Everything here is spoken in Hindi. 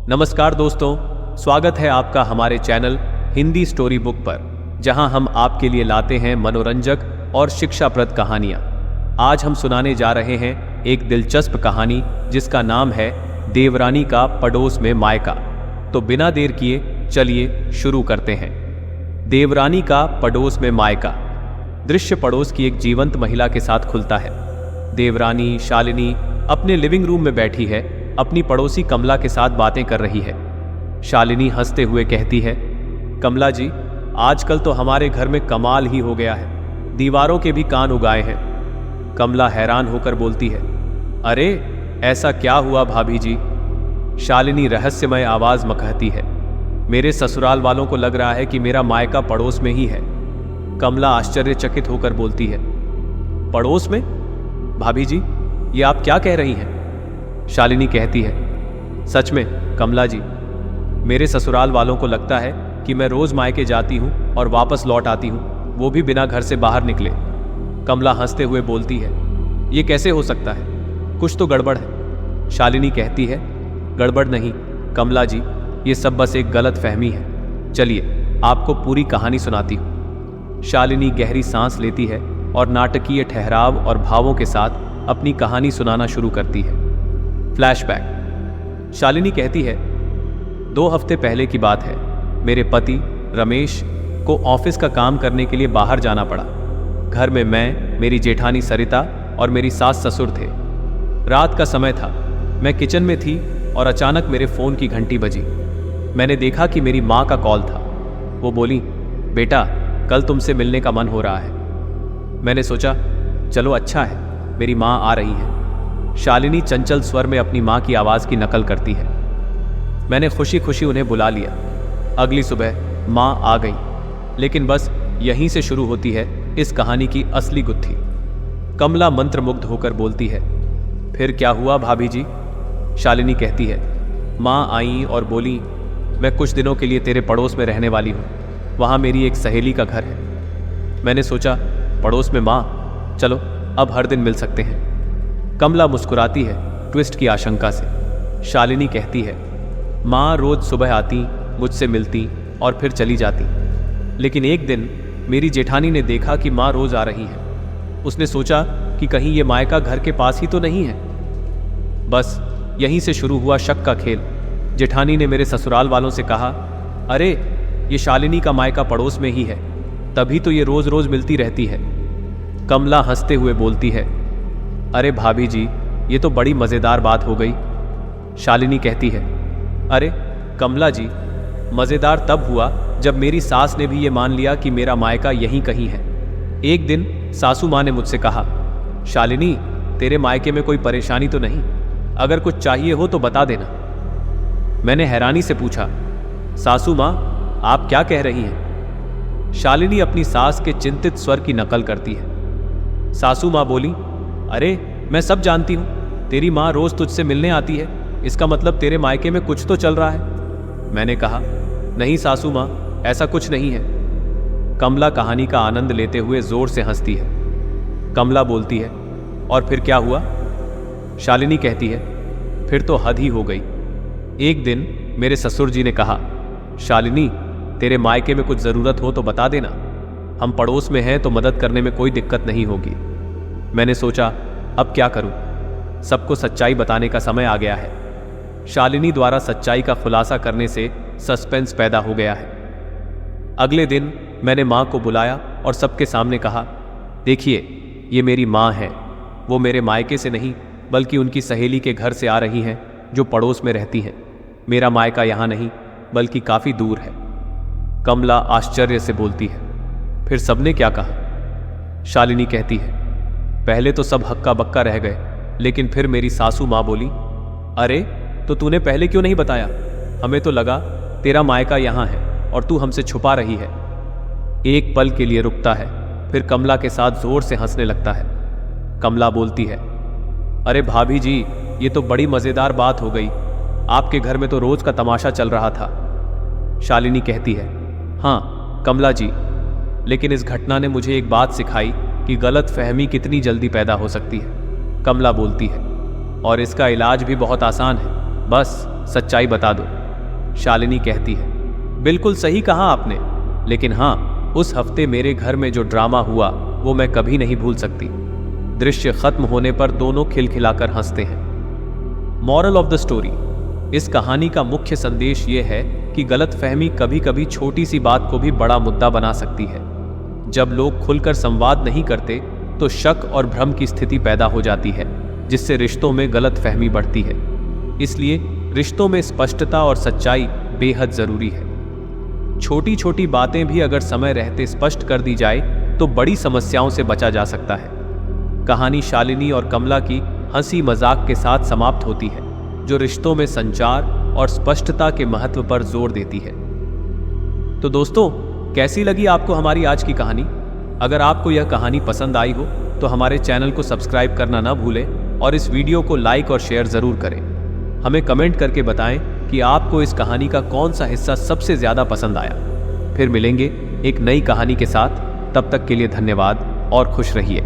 नमस्कार दोस्तों, स्वागत है आपका हमारे चैनल हिंदी स्टोरी बुक पर, जहां हम आपके लिए लाते हैं मनोरंजक और शिक्षाप्रद कहानियां। आज हम सुनाने जा रहे हैं एक दिलचस्प कहानी जिसका नाम है देवरानी का पड़ोस में मायका। तो बिना देर किए चलिए शुरू करते हैं। देवरानी का पड़ोस में मायका। दृश्य पड़ोस की एक जीवंत महिला के साथ खुलता है। देवरानी शालिनी अपने लिविंग रूम में बैठी है, अपनी पड़ोसी कमला के साथ बातें कर रही है। शालिनी हंसते हुए कहती है, कमला जी, आजकल तो हमारे घर में कमाल ही हो गया है, दीवारों के भी कान उगाए हैं। कमला हैरान होकर बोलती है, अरे ऐसा क्या हुआ भाभी जी? शालिनी रहस्यमय आवाज में कहती है, मेरे ससुराल वालों को लग रहा है कि मेरा मायका पड़ोस में ही है। कमला आश्चर्यचकित होकर बोलती है, पड़ोस में? भाभी जी, ये आप क्या कह रही हैं? शालिनी कहती है, सच में कमला जी, मेरे ससुराल वालों को लगता है कि मैं रोज मायके जाती हूं और वापस लौट आती हूं, वो भी बिना घर से बाहर निकले। कमला हंसते हुए बोलती है, ये कैसे हो सकता है? कुछ तो गड़बड़ है। शालिनी कहती है, गड़बड़ नहीं कमला जी, ये सब बस एक गलत फहमी है। चलिए आपको पूरी कहानी सुनाती हूं। शालिनी गहरी सांस लेती है और नाटकीय ठहराव और भावों के साथ अपनी कहानी सुनाना शुरू करती है। फ्लैशबैक। शालिनी कहती है, 2 हफ्ते पहले की बात है। मेरे पति रमेश को ऑफिस का काम करने के लिए बाहर जाना पड़ा। घर में मैं, मेरी जेठानी सरिता और मेरी सास ससुर थे। रात का समय था। मैं किचन में थी और अचानक मेरे फोन की घंटी बजी। मैंने देखा कि मेरी माँ का कॉल था। वो बोली, बेटा कल तुमसे मिलने का मन हो रहा है। मैंने सोचा चलो अच्छा है, मेरी माँ आ रही है। शालिनी चंचल स्वर में अपनी माँ की आवाज की नकल करती है। मैंने खुशी खुशी उन्हें बुला लिया। अगली सुबह माँ आ गई, लेकिन बस यहीं से शुरू होती है इस कहानी की असली गुत्थी। कमला मंत्रमुग्ध होकर बोलती है, फिर क्या हुआ भाभी जी? शालिनी कहती है, माँ आई और बोली, मैं कुछ दिनों के लिए तेरे पड़ोस में रहने वाली हूँ, वहाँ मेरी एक सहेली का घर है। मैंने सोचा पड़ोस में माँ, चलो अब हर दिन मिल सकते हैं। कमला मुस्कुराती है ट्विस्ट की आशंका से। शालिनी कहती है, माँ रोज सुबह आती, मुझसे मिलती और फिर चली जाती, लेकिन एक दिन मेरी जेठानी ने देखा कि माँ रोज आ रही है। उसने सोचा कि कहीं ये मायका घर के पास ही तो नहीं है। बस यहीं से शुरू हुआ शक का खेल। जेठानी ने मेरे ससुराल वालों से कहा, अरे ये शालिनी का मायका पड़ोस में ही है, तभी तो ये रोज रोज मिलती रहती है। कमला हंसते हुए बोलती है, अरे भाभी जी, ये तो बड़ी मजेदार बात हो गई। शालिनी कहती है, अरे कमला जी, मजेदार तब हुआ जब मेरी सास ने भी ये मान लिया कि मेरा मायका यहीं कहीं है। एक दिन सासू माँ ने मुझसे कहा, शालिनी तेरे मायके में कोई परेशानी तो नहीं? अगर कुछ चाहिए हो तो बता देना। मैंने हैरानी से पूछा, सासू माँ आप क्या कह रही हैं? शालिनी अपनी सास के चिंतित स्वर की नकल करती है। सासू माँ बोली, अरे मैं सब जानती हूं, तेरी माँ रोज तुझसे मिलने आती है, इसका मतलब तेरे मायके में कुछ तो चल रहा है। मैंने कहा, नहीं सासू माँ, ऐसा कुछ नहीं है। कमला कहानी का आनंद लेते हुए जोर से हंसती है। कमला बोलती है, और फिर क्या हुआ? शालिनी कहती है, फिर तो हद ही हो गई। एक दिन मेरे ससुर जी ने कहा, शालिनी तेरे मायके में कुछ जरूरत हो तो बता देना, हम पड़ोस में हैं तो मदद करने में कोई दिक्कत नहीं होगी। मैंने सोचा अब क्या करूं, सबको सच्चाई बताने का समय आ गया है। शालिनी द्वारा सच्चाई का खुलासा करने से सस्पेंस पैदा हो गया है। अगले दिन मैंने माँ को बुलाया और सबके सामने कहा, देखिए ये मेरी माँ है, वो मेरे मायके से नहीं बल्कि उनकी सहेली के घर से आ रही हैं जो पड़ोस में रहती हैं। मेरा मायका यहाँ नहीं बल्कि काफ़ी दूर है। कमला आश्चर्य से बोलती है, फिर सबने क्या कहा? शालिनी कहती है, पहले तो सब हक्का बक्का रह गए, लेकिन फिर मेरी सासू माँ बोली, अरे तो तूने पहले क्यों नहीं बताया? हमें तो लगा तेरा मायका यहाँ है और तू हमसे छुपा रही है। एक पल के लिए रुकता है, फिर कमला के साथ जोर से हंसने लगता है। कमला बोलती है, अरे भाभी जी, ये तो बड़ी मजेदार बात हो गई, आपके घर में तो रोज का तमाशा चल रहा था। शालिनी कहती है, हाँ कमला जी, लेकिन इस घटना ने मुझे एक बात सिखाई कि गलत फहमी कितनी जल्दी पैदा हो सकती है। कमला बोलती है, और इसका इलाज भी बहुत आसान है, बस सच्चाई बता दो, शालिनी कहती है। बिल्कुल सही कहा आपने, लेकिन हाँ, उस हफ्ते मेरे घर में जो ड्रामा हुआ वो मैं कभी नहीं भूल सकती। दृश्य खत्म होने पर दोनों खिलखिलाकर हंसते हैं। मॉरल ऑफ द स्टोरी, इस कहानी का मुख्य संदेश ये है कि गलतफहमी कभी कभी छोटी सी बात को भी बड़ा मुद्दा बना सकती है। जब लोग खुलकर संवाद नहीं करते तो शक और भ्रम की स्थिति पैदा हो जाती है, जिससे रिश्तों में गलतफहमी बढ़ती है। इसलिए रिश्तों में स्पष्टता और सच्चाई बेहद जरूरी है। छोटी छोटी बातें भी अगर समय रहते स्पष्ट कर दी जाए तो बड़ी समस्याओं से बचा जा सकता है। कहानी शालिनी और कमला की हंसी मजाक के साथ समाप्त होती है, जो रिश्तों में संचार और स्पष्टता के महत्व पर जोर देती है। तो दोस्तों, कैसी लगी आपको हमारी आज की कहानी? अगर आपको यह कहानी पसंद आई हो तो हमारे चैनल को सब्सक्राइब करना ना भूलें और इस वीडियो को लाइक और शेयर जरूर करें। हमें कमेंट करके बताएं कि आपको इस कहानी का कौन सा हिस्सा सबसे ज्यादा पसंद आया। फिर मिलेंगे एक नई कहानी के साथ, तब तक के लिए धन्यवाद और खुश रहिए।